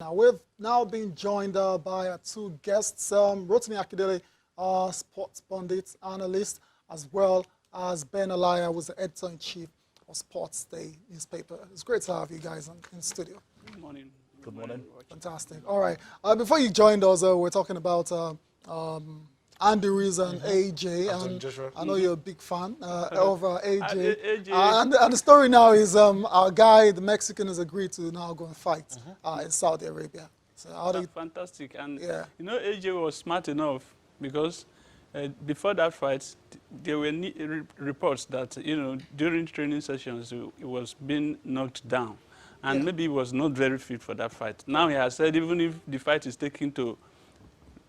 Now, we've now been joined by our two guests, Rotimi Akindele, sports pundit, analyst, as well as Ben Alaya, who's the editor-in-chief of Sports Day newspaper. It's great to have you guys in the studio. Good morning. Good morning. Fantastic. All right. Before you joined us, we're talking about Andy Ruiz and AJ. And I know you're a big fan of AJ. And the story now is our guy, the Mexican, has agreed to now go and fight in Saudi Arabia. So That's fantastic. And, you know, AJ was smart enough because before that fight, there were reports that, you know, during training sessions, he was being knocked down. And maybe he was not very fit for that fight. Now he has said even if the fight is taken to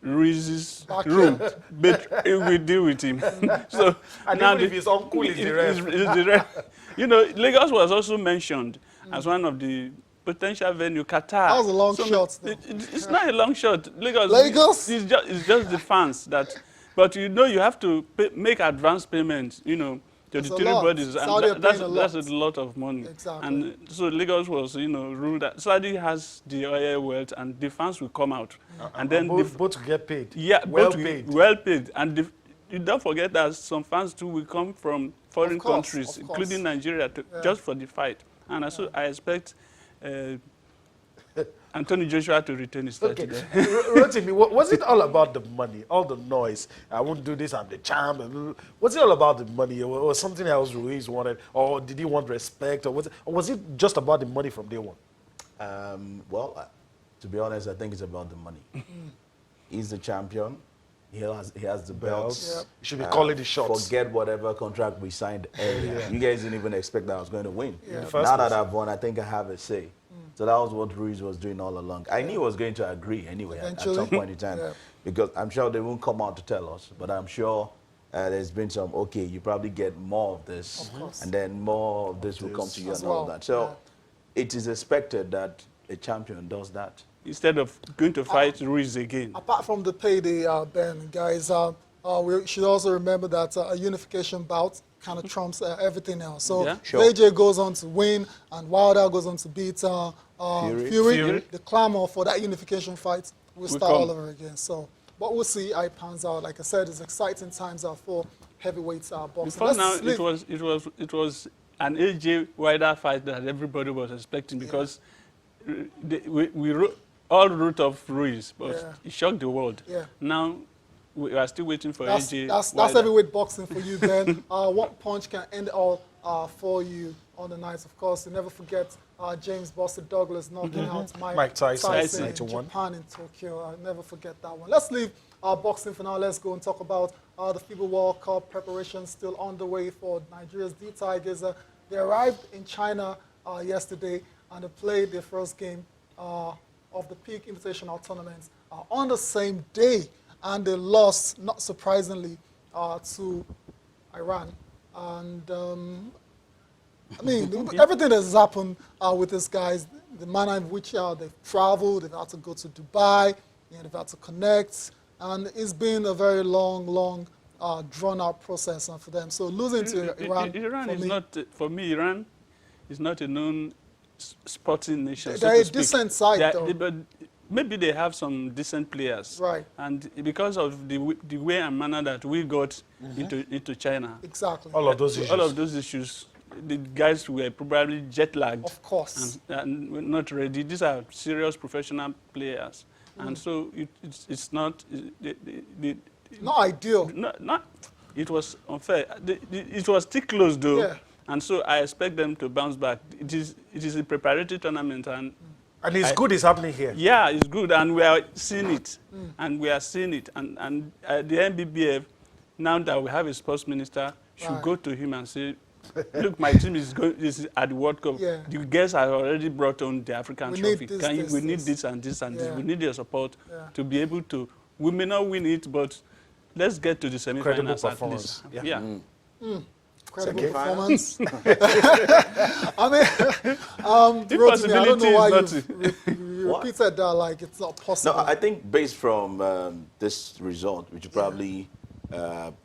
Ruiz's room, but he will deal with him. So and now even if his uncle is the ref. You know, Lagos was also mentioned as one of the potential venue. Qatar. That was a long shot. It's not a long shot. Lagos is just the fans that. But you know, you have to make advance payments. You know. To the three bodies, and that's a lot of money. Exactly. And so Lagos was, you know, ruled that Saudi has the oil wealth, and the fans will come out, and then both get paid. Yeah, well paid. Well paid, and you don't forget that some fans too will come from foreign countries, including Nigeria, just for the fight. And so I expect Anthony Joshua to retain his title. Okay, Rotimi, was it all about the money, all the noise? I won't do this, I'm the champ. Was it all about the money, or was something else Ruiz wanted, or did he want respect, or was it just about the money from day one? Well, to be honest, I think it's about the money. He's the champion. He has the belts. You should be calling the shots. Forget whatever contract we signed earlier. You guys didn't even expect that I was going to win. Now that I've won, I think I have a say. So that was what Ruiz was doing all along. I knew he was going to agree anyway at some point in time. Because I'm sure they won't come out to tell us, but I'm sure there's been some, okay, you probably get more of this, and then more of this will come to you and all that. So it is expected that a champion does that. Instead of going to fight Ruiz again. Apart from the payday, Ben, guys, we should also remember that a unification bout kind of trumps everything else. So AJ goes on to win, and Wilder goes on to beat Fury. The clamor for that unification fight will start all over again. So, but we'll see how it pans out. Like I said, it's exciting times for heavyweights boxing. Before now, it was an AJ Wilder fight that everybody was expecting because all root of Ruiz, but it shocked the world. Now we are still waiting for AJ. That's heavyweight boxing for you, Ben. What punch can end it all for you on the night? Of course, you never forget James Buster Douglas knocking out Mike Tyson in Japan in Tokyo. I'll never forget that one. Let's leave boxing for now. Let's go and talk about the FIBA World Cup preparations still underway for Nigeria's D Tigers. They arrived in China yesterday and they played their first game of the Peak Invitational tournament on the same day. And they lost, not surprisingly, to Iran. And, I mean, everything that has happened with these guys, the manner in which they've traveled, they've had to go to Dubai, they've had to connect, and it's been a very long, drawn-out process for them. So losing to Iran, for me, Iran is not a known sporting nation. They're a decent side, though. But maybe they have some decent players. Right. And because of the way and manner that we got into China. Exactly. All of those issues. The guys were probably jet lagged. Of course. And not ready. These are serious professional players. And so it's not... not ideal. It was unfair. It was still close, though. Yeah. And so I expect them to bounce back. It is a preparatory tournament, and it's good it's happening here. Yeah, it's good, and we are seeing it. And we are seeing it. And the NBBF, now that we have a sports minister, should go to him and say, look, my team is at the World Cup. The guests have already brought on the African trophy. We need this and this and this. We need your support to be able to. We may not win it, but let's get to the semi-finals at least. Incredible performance. I mean, Rotimi, I don't know why you repeated that like it's not possible. No, I think based from this result, which you probably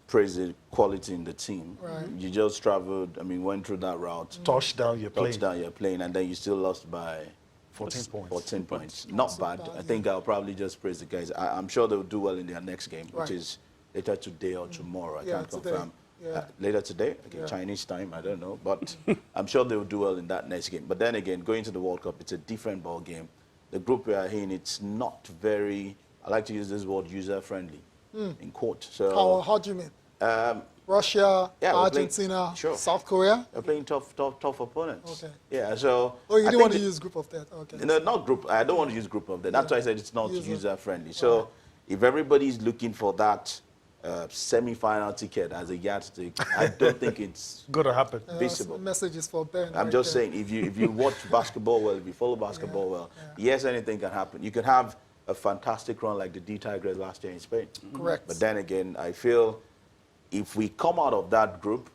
praise the quality in the team. Right. You just traveled, I mean, went through that route. Touchdown, you're playing. Touchdown, you're playing, and then you still lost by 14 points. 14 points. Not bad. I think I'll probably just praise the guys. I'm sure they'll do well in their next game, which is later today or tomorrow. I can't confirm. Later today? Okay, Chinese time, I don't know. But I'm sure they'll do well in that next game. But then again, going to the World Cup, it's a different ball game. The group we are in, it's not very, I like to use this word, user-friendly, in quote. So, how do you mean? Russia, Argentina, South Korea? They're playing tough opponents. Okay. Yeah, so... Oh, you didn't want to use group of death? Okay. No, not group. I don't want to use group of death. That's why I said it's not user-friendly. So if everybody's looking for that semi-final ticket as a yardstick, I don't think it's going to happen. Visible. Messages for Ben. I'm just saying, if you watch basketball well, if you follow basketball well, yes, anything can happen. You can have a fantastic run like the D Tigers last year in Spain. Correct. But then again, I feel if we come out of that group,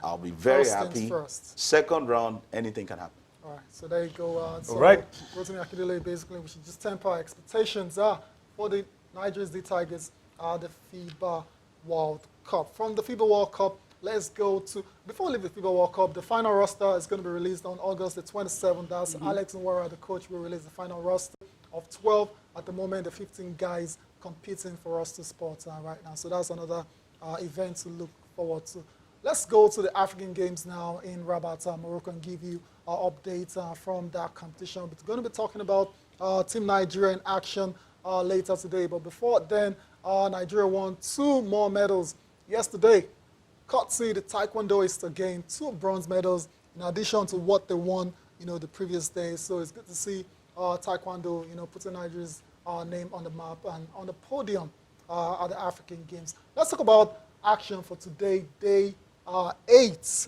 I'll be very happy. Second round, anything can happen. All right, so there you go. So all right. Rotimi Akindele, basically, we should just temper our expectations for the Nigeria's D Tigers the FIBA World Cup. From the FIBA World Cup, let's go to, before we leave the FIBA World Cup, the final roster is going to be released on August the 27th. That's Alex Nwara, the coach, will release the final roster of 12. At the moment, the 15 guys competing for roster spots right now. So that's another event to look forward to. Let's go to the African Games now in Rabat, Morocco, and give you updates from that competition. We're going to be talking about Team Nigeria in action later today. But before then, Nigeria won 2 more medals yesterday. Courtesy the Taekwondoists again, 2 bronze medals in addition to what they won, the previous day. So it's good to see Taekwondo, putting Nigeria's name on the map and on the podium at the African Games. Let's talk about action for today, day 8.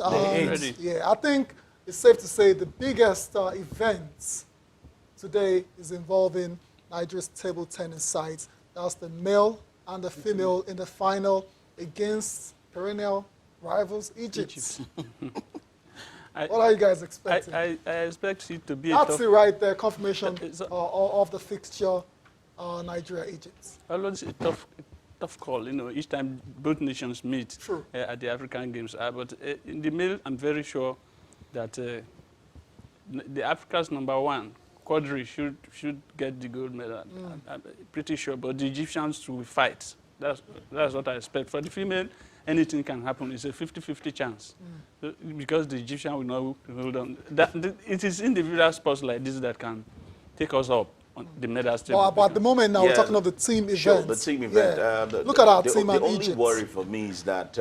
Yeah, I think it's safe to say the biggest event today is involving Nigeria's table tennis sides. That's the male and the female in the final against perennial rivals Egypt. What are you guys expecting? I expect it to be That's it right there, confirmation of the fixture, Nigeria-Egypt. Always a tough call, each time both nations meet at the African Games. But in the male, I'm very sure that the Africa's #1, Quadri, should get the gold medal. I'm pretty sure, but the Egyptians will fight. That's what I expect. For the female, anything can happen. It's a 50-50 chance. Because the Egyptian will not hold on. It is individual sports like this that can take us up on the medal table. But at the moment now, we're talking of the team event. Sure, the team event. Yeah. Look at our team and Egypt. The only worry for me is that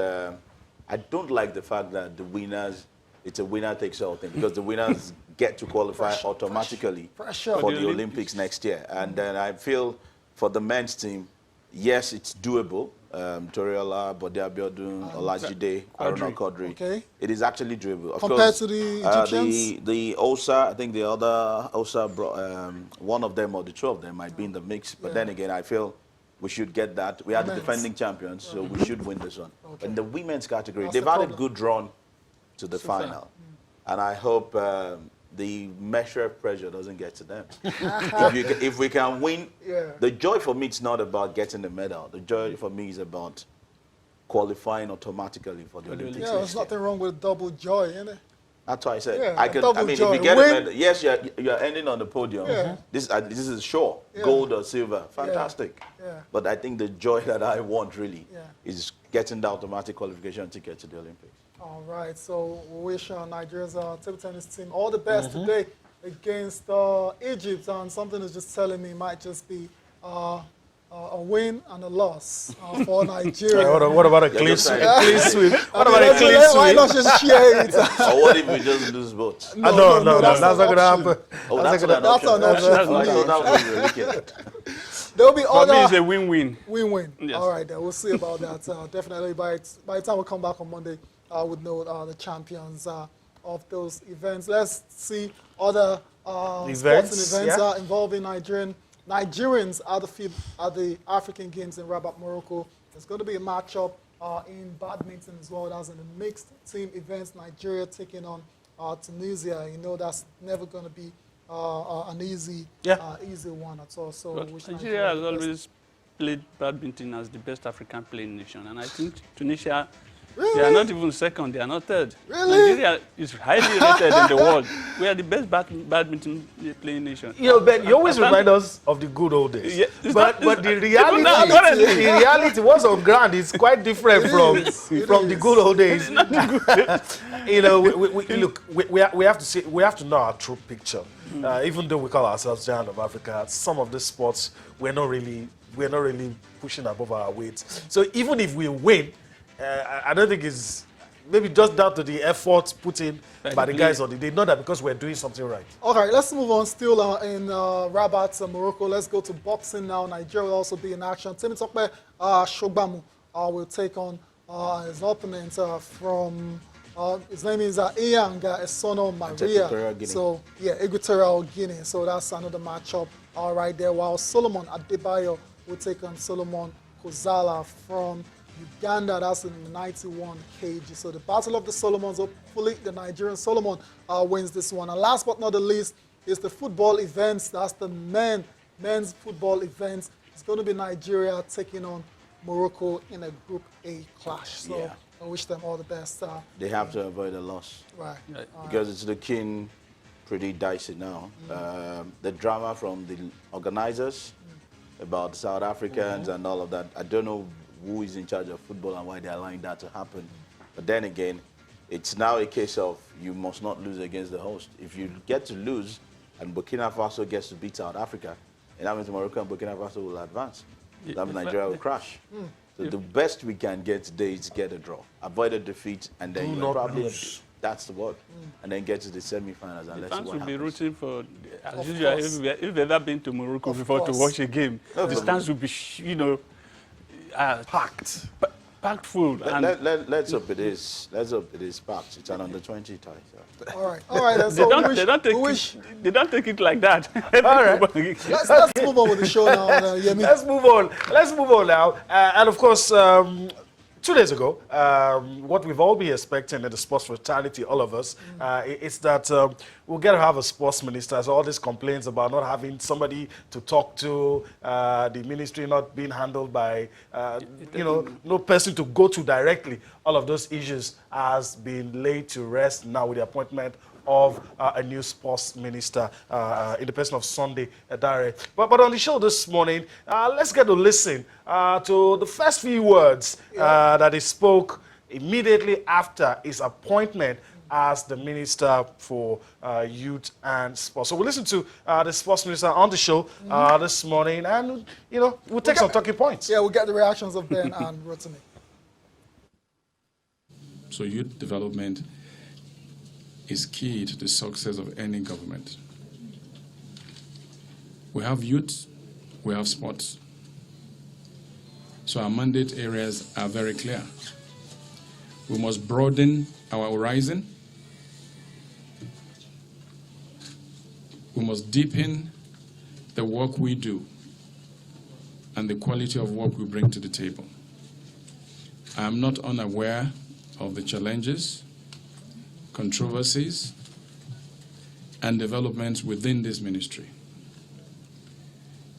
I don't like the fact that the winners, it's a winner-takes-all thing, because the winners get to qualify automatically for the Olympics next year. And then I feel for the men's team, yes, it's doable. Toriola, Bode Abiodun, Olajide, Aruna Quadri. Okay. It is actually doable. Compared to the Egyptians? The OSA, I think the other OSA, one of them or the 2 of them might be in the mix. But then again, I feel we should get that. We are the defending champions, so we should win this one. Okay. In the women's category, they've had a good run to the final. And I hope the measure of pressure doesn't get to them. If we can win, the joy for me, it's not about getting the medal. The joy for me is about qualifying automatically for the Olympics. Yeah, there's nothing wrong with double joy, isn't it? That's why I said, if you get a medal, yes, you're ending on the podium. This is sure, gold or silver, fantastic. But I think the joy that I want really is getting the automatic qualification ticket to the Olympics. All right, so we wish Nigeria's table tennis team all the best today against Egypt. And something is just telling me it might just be a win and a loss for Nigeria. What about a clean sweep? What about a clean sweep? Why not just share it? Or what if we just lose both? No, that's not going to happen. Oh, that's an option. That's what we're looking at. There'll be other. For me, it's a win-win. Win-win. Yes. All right, then we'll see about that. Definitely by the time we come back on Monday, I would know the champions of those events. Let's see other sports events involving Nigerians at the African Games in Rabat, Morocco. There's going to be a matchup in badminton as well. That's in the mixed team events. Nigeria taking on Tunisia. That's never going to be an easy one at all. So Nigeria has always played badminton as the best African playing nation, and I think Tunisia Really? They are not even second. They are not third. Really? Nigeria is highly rated in the world. We are the best badminton playing nation. You know, Ben, you always remind us of the good old days. Yeah, but the reality was on ground is quite different from the good old days. You know, we have to know our true picture. Even though we call ourselves Giant of Africa, some of the sports we're not really pushing above our weight. So even if we win, I don't think it's maybe just down to the effort put in by the guys on the day. Not that because we're doing something right. All right, let's move on. Still in Rabat, Morocco. Let's go to boxing now. Nigeria will also be in action. Timi Tokpe Shogbamu will take on his opponent from. His name is Iyang Esono Maria. So, yeah, Equatorial Guinea. So that's another matchup right there. While Solomon Adebayo will take on Solomon Kozala from Uganda. That's in 91 kg. So the Battle of the Solomons, hopefully the Nigerian Solomon wins this one. And last but not the least is the football events. That's the men's football events. It's going to be Nigeria taking on Morocco in a Group A clash. So yeah. I wish them all the best. They have to avoid a loss. Right. Because it's looking pretty dicey now. The drama from the organizers about South Africans and all of that, I don't know who is in charge of football and why they're allowing that to happen. But then again, it's now a case of you must not lose against the host. If you get to lose and Burkina Faso gets to beat South Africa, and that means Morocco and Burkina Faso will advance. That means Nigeria will crash. So the best we can get today is get a draw, avoid a defeat, and then you probably lose. That's the word. And then get to the semi-finals and let's see what happens. The fans will be rooting for, as usual, if they've ever been to Morocco before to watch a game, the stands will be, you know, packed. Packed full. Let's hope it is. Let's hope it is packed. It's an under-20 tie. So. All right. So they don't take it like that. All right. Let's move on with the show now. Yemi. Let's move on now. And of course, 2 days ago, what we've all been expecting in the sports fraternity, all of us, is that we'll get to have a sports minister. So all these complaints about not having somebody to talk to, the ministry not being handled by, no person to go to directly, all of those issues has been laid to rest now with the appointment of a new sports minister in the person of Sunday Dare. But on the show this morning, let's get to listen to the first few words that he spoke immediately after his appointment as the Minister for Youth and Sports. So we'll listen to the sports minister on the show this morning, and we'll take some talking points. Yeah, we'll get the reactions of Ben and Rotimi. So youth development is key to the success of any government. We have youth, we have sports. So our mandate areas are very clear. We must broaden our horizon. We must deepen the work we do and the quality of work we bring to the table. I am not unaware of the challenges, controversies, and developments within this ministry.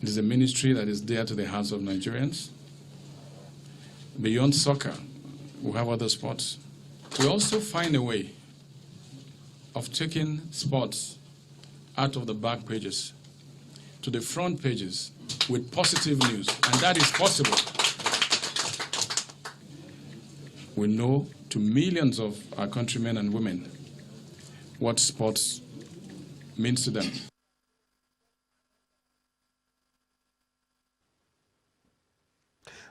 It is a ministry that is dear to the hearts of Nigerians. Beyond soccer, we have other sports. We also find a way of taking sports out of the back pages to the front pages with positive news, and that is possible. We know to millions of our countrymen and women what sports means to them.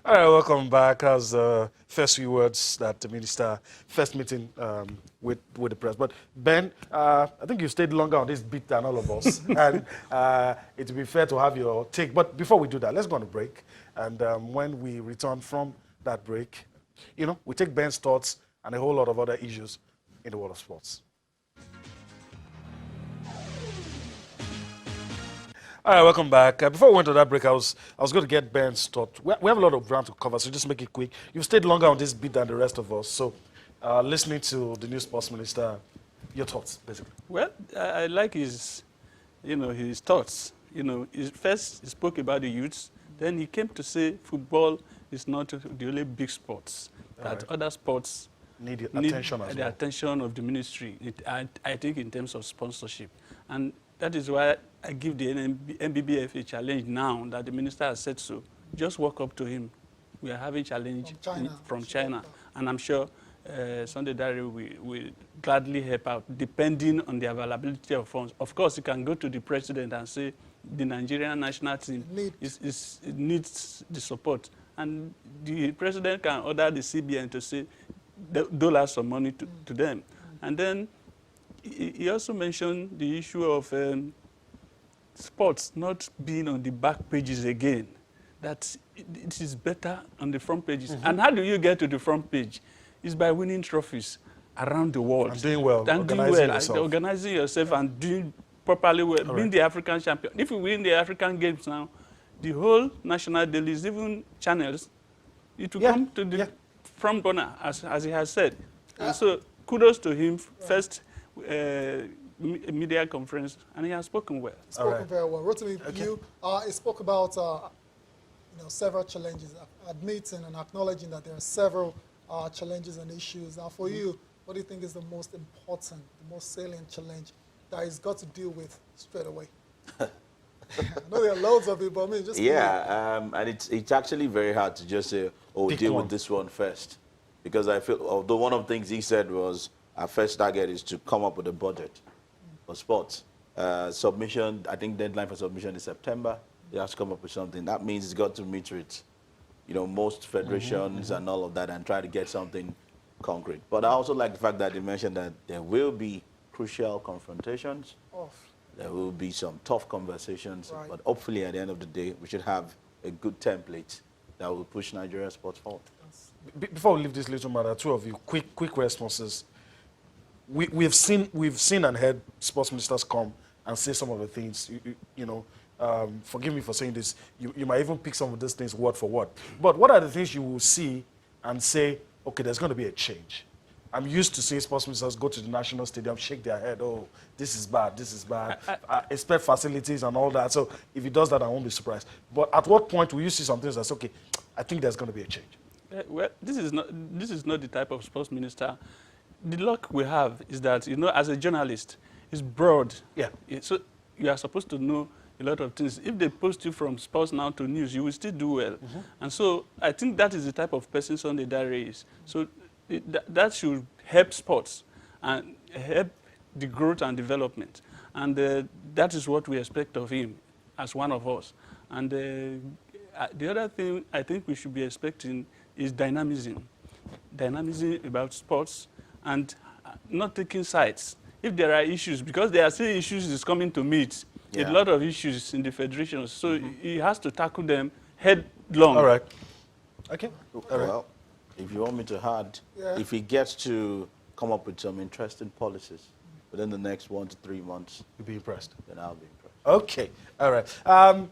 All right, welcome back. As first few words that the minister first meeting with the press. But Ben, I think you stayed longer on this beat than all of us, and it would be fair to have your take. But before we do that, let's go on a break. And when we return from that break, we take Ben's thoughts and a whole lot of other issues in the world of sports. All right, welcome back. Before we went to that break, I was going to get Ben's thought. We have a lot of ground to cover, so just make it quick. You've stayed longer on this beat than the rest of us. So, listening to the new sports minister, your thoughts, basically. Well, I like his thoughts. First he spoke about the youths. Then he came to say football is not the only big sports. That other sports need attention as well. The attention of the ministry, I think in terms of sponsorship. And that is why I give the NBBF a challenge now that the minister has said so. Just walk up to him. We are having challenge from China. And I'm sure Sunday Diary will gladly help out, depending on the availability of funds. Of course, you can go to the president and say the Nigerian national team needs the support. And the president can order the CBN to say, dollar some money to them. And then he also mentioned the issue of sports not being on the back pages again, that it is better on the front pages. And how do you get to the front page? It's by winning trophies around the world. And doing well, organizing yourself and doing properly well, being the African champion. If we win the African Games now, the whole national dailies, even channels, it will come to the front burner, as he has said. And so kudos to him, first media conference, and he has spoken well. Spoken very well. Rotimi, you spoke about several challenges, admitting and acknowledging that there are several challenges and issues. Now, for you, what do you think is the most important, the most salient challenge that he's got to deal with straight away? I know there are loads of it, but I mean, just and it's actually very hard to just say, deal with this one first, because I feel, although one of the things he said was our first target is to come up with a budget for sports. Submission, I think deadline for submission is September. He has to come up with something. That means he's got to meet with, most federations and all of that and try to get something concrete. But I also like the fact that he mentioned that there will be crucial confrontations. There will be some tough conversations, but hopefully at the end of the day, we should have a good template that will push Nigeria sports forward. Before we leave this little matter, two of you, quick responses. We've seen and heard sports ministers come and say some of the things, forgive me for saying this, you might even pick some of these things word for word. But what are the things you will see and say, okay, there's going to be a change? I'm used to seeing sports ministers go to the national stadium, shake their head, this is bad, this is bad. I expect facilities and all that. So if he does that, I won't be surprised. But at what point will you see some things that's, okay, I think there's going to be a change? Well, this is not the type of sports minister. The luck we have is that, as a journalist, it's broad. Yeah. So you are supposed to know a lot of things. If they post you from sports now to news, you will still do well. And so I think that is the type of person Sunday Diary is. So that should help sports and help the growth and development. And that is what we expect of him as one of us. And the other thing I think we should be expecting is dynamism. Dynamism about sports and not taking sides. If there are issues, because there are still issues he's coming to meet, a lot of issues in the federations, so he has to tackle them headlong. All right. Okay. Well, if you want me to add, if he gets to come up with some interesting policies within the next 1 to 3 months, you'll be impressed. Then I'll be impressed. Okay. All right.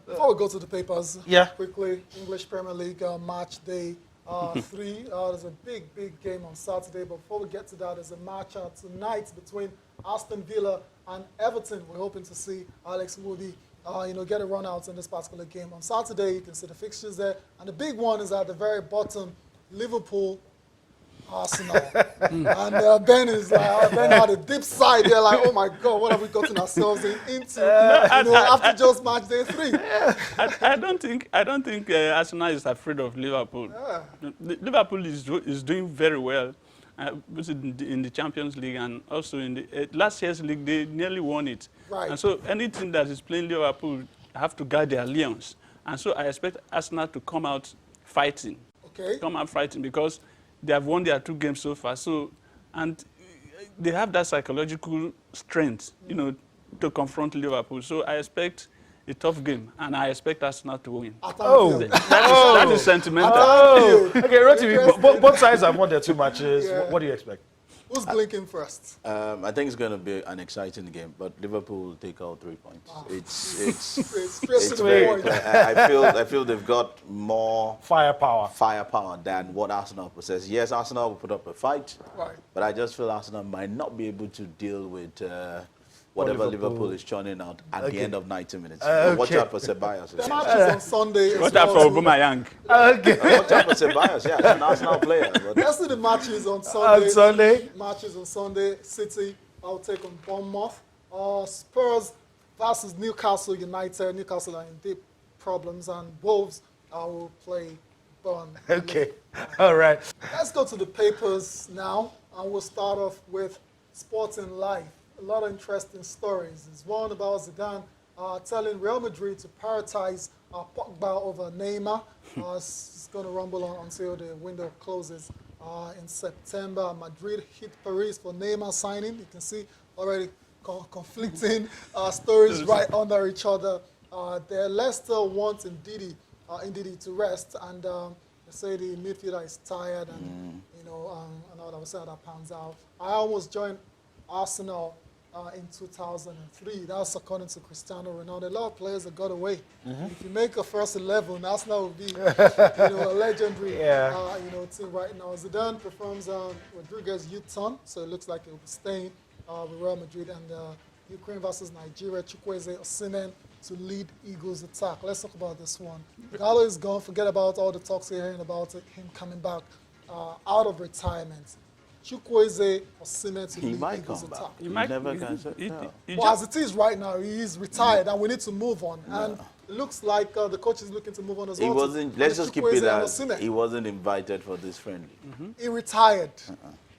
Before we go to the papers, quickly, English Premier League match day 3. There's a big game on Saturday, but before we get to that, there's a match tonight between Aston Villa and Everton. We're hoping to see Alex Iwobi, get a run out in this particular game. On Saturday, you can see the fixtures there, and the big one is at the very bottom, Liverpool, Arsenal. And Ben is like, Ben had a deep sigh there, like, oh my God, what have we gotten ourselves into? After just match day 3. I don't think Arsenal is afraid of Liverpool. Liverpool is doing very well. In the Champions League and also in the last year's league, they nearly won it. And so anything that is playing Liverpool have to guard their lions. And so I expect Arsenal to come out fighting. Come out fighting because they have won their 2 games so far. So, and they have that psychological strength, to confront Liverpool. So I expect a tough game, and I expect Arsenal to win. That is sentimental. Okay, Rotimi, both sides have won their 2 matches. What do you expect? Who's blinking first? I think it's going to be an exciting game, but Liverpool will take out 3 points. It's very. I feel they've got more firepower than what Arsenal possesses. Yes, Arsenal will put up a fight, but I just feel Arsenal might not be able to deal with whatever Liverpool is churning out at the end of 90 minutes. But watch out for Ceballos. The match is on Sunday. Watch out for Aubameyang. Watch out for Ceballos, yeah, an Arsenal player. But let's see the matches on Sunday. Sunday. Matches on Sunday. City, I'll take on Bournemouth. Spurs versus Newcastle United. Newcastle are in deep problems, and Wolves will play Burnley. Okay, all right. Let's go to the papers now, and we'll start off with Sports in Life. A lot of interesting stories. There's one about Zidane telling Real Madrid to prioritize Pogba over Neymar. It's going to rumble on until the window closes in September. Madrid hit Paris for Neymar signing. You can see already conflicting stories right under each other. Leicester wants Ndidi to rest, and they say the midfielder is tired, and and all that was said that pans out. I almost joined Arsenal in 2003. That's according to Cristiano Ronaldo. A lot of players that got away. If you make a first 11, Arsenal will be a legendary team right now. Zidane performs Rodriguez youth turn, so it looks like he'll be staying with Real Madrid, and Ukraine versus Nigeria. Chukwueze Osimhen to lead Eagles attack. Let's talk about this one. Gallo is gone. Forget about all the talks we're hearing about him coming back out of retirement. Chukwueze Osimhen to lead Eagles attack. he never can say. Well, as it is right now, he's retired, and we need to move on. And it looks like the coach is looking to move on as well. Let's just keep it as he wasn't invited for this friendly. He retired.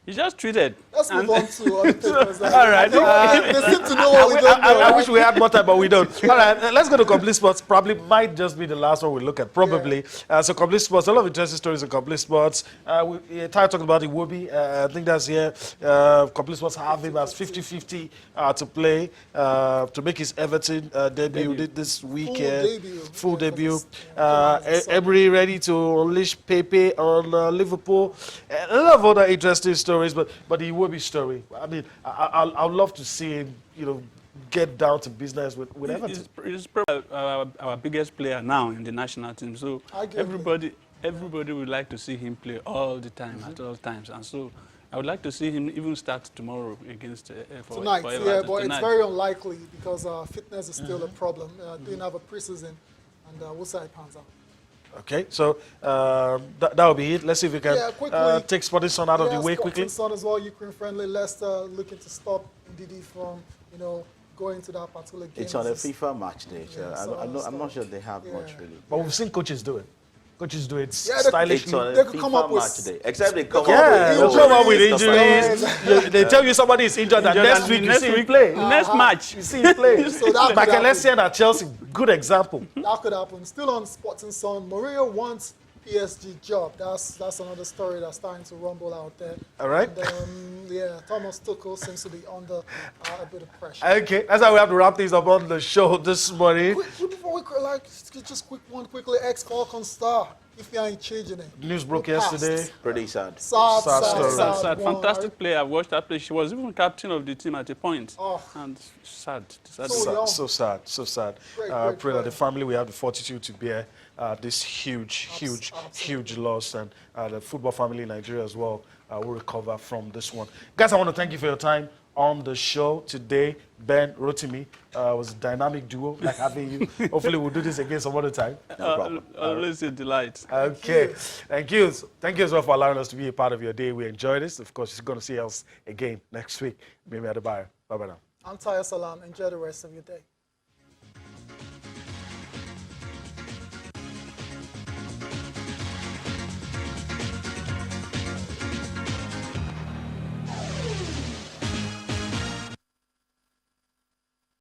He just tweeted. Let's move on to other papers. All right. They seem to know what we don't know. I wish we had more time, but we don't. All right, let's go to Complete Sports. Probably might just be the last one we look at, probably. So Complete Sports, a lot of interesting stories in Complete Sports. Ty talked about Iwobi. I think that's here. Complete Sports have him as 50-50 to play, to make his Everton debut this weekend. Full debut. Emery ready to unleash Pepe on Liverpool. A lot of other interesting stories, but the Iwobi story. I mean, I'd love to see him, get down to business with Everton. He's probably our biggest player now in the national team. So everybody would like to see him play all the time, at all times. And so I would like to see him even start tomorrow against tonight. Yeah, but it's very unlikely because fitness is still a problem. Didn't have a preseason, and we'll see how it pans out. Okay, so that will be it. Let's see if we can take Sporting Sun out of the way quickly. Sporting Sun as well, Ukraine-friendly. Leicester looking to stop Ndidi from, going to that particular game. It's on a FIFA match day, so I'm not sure they have much really. But we've seen coaches do it. Coaches do it stylishly. They could come up with match day, except they come up with injuries. They tell you somebody is injured, and next week you see him play. Next match, you see him play. So that Makalesian at Chelsea, good example. That could happen. Still on Sporting Sun, Mourinho wants PSG job. That's another story that's starting to rumble out there. All right. And, Thomas Tuchel seems to be under a bit of pressure. Okay, that's how we have to wrap things up on the show this morning. Before we just quickly, ex-Falcon star. If you ain't changing it. News broke yesterday. Pretty sad. Sad. Fantastic player. I've watched that play. She was even captain of the team at a point. And sad. So sad. Pray that the family will have the fortitude to bear this huge loss, and the football family in Nigeria as well will recover from this one. Guys, I want to thank you for your time on the show today. Ben, Rotimi, was a dynamic duo, like having you. Hopefully we'll do this again some other time. No problem. Always a delight. Okay. Thank you. Thank you as well for allowing us to be a part of your day. We enjoyed this. Of course, you're going to see us again next week. Maybe at the bar. Bye-bye now. I'm Taya Salam. Enjoy the rest of your day.